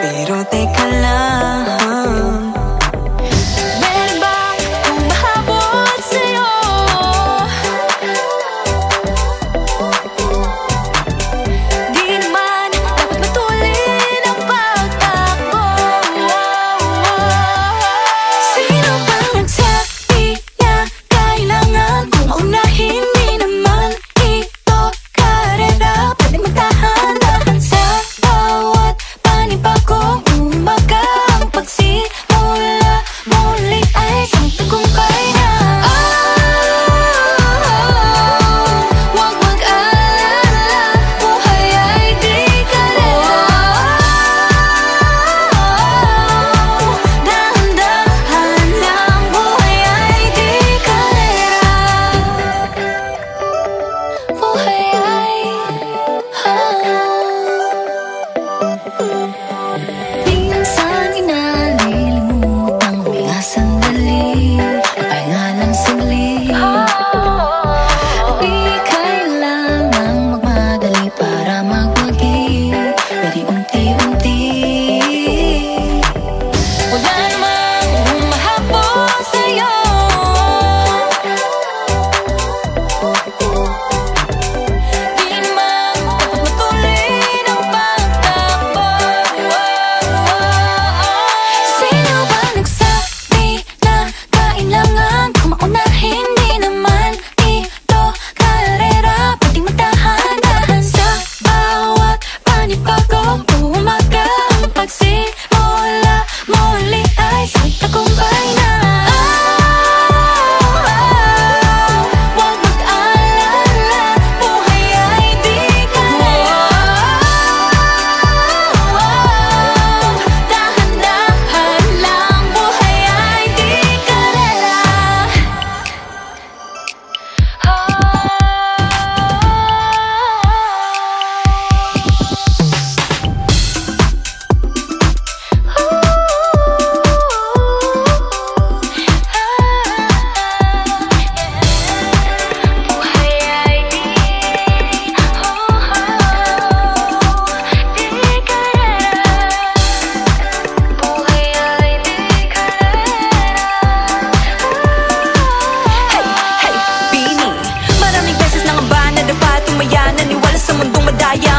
Pero teka lang, meron bang humahabol sa'yo? Di naman dapat matulin ang pagtakbo. Sino bang nagsabi na kailangan kong maunahin? Di naman ito karera, pwedeng magtahan-tahan sa bawat panibagong umaga. Ang pagsimula muli ay isang tagumpay na. Huwag mag-alala, buhay ay di karera. Dahan-dahan lang, buhay ay di karera. Buhay ay minsan inalilimutang huminga sandali, magpahinga ng saglit. Di kailangang magmadali para magwagi, pwede unti-unti. Wala namang humahabol sa'yo. Di naman dapat matulin ang pagtakbo. Sino ba nagsabi na kailangan kong maunahin? Di naman ito karera, pwedeng magtahan-tahan sa bawat panibagong umaga. Ang pagsimula muli ay isang tagumpay na. Huwag mag-alala, buhay ay di karera. Dahan-dahan lang, buhay ay di karera. Buhay ay di karera. Buhay ay di karera. Hey, hey, Bini, maraming beses nang aba na dapat tumaya, naniwala sa mundong madaya.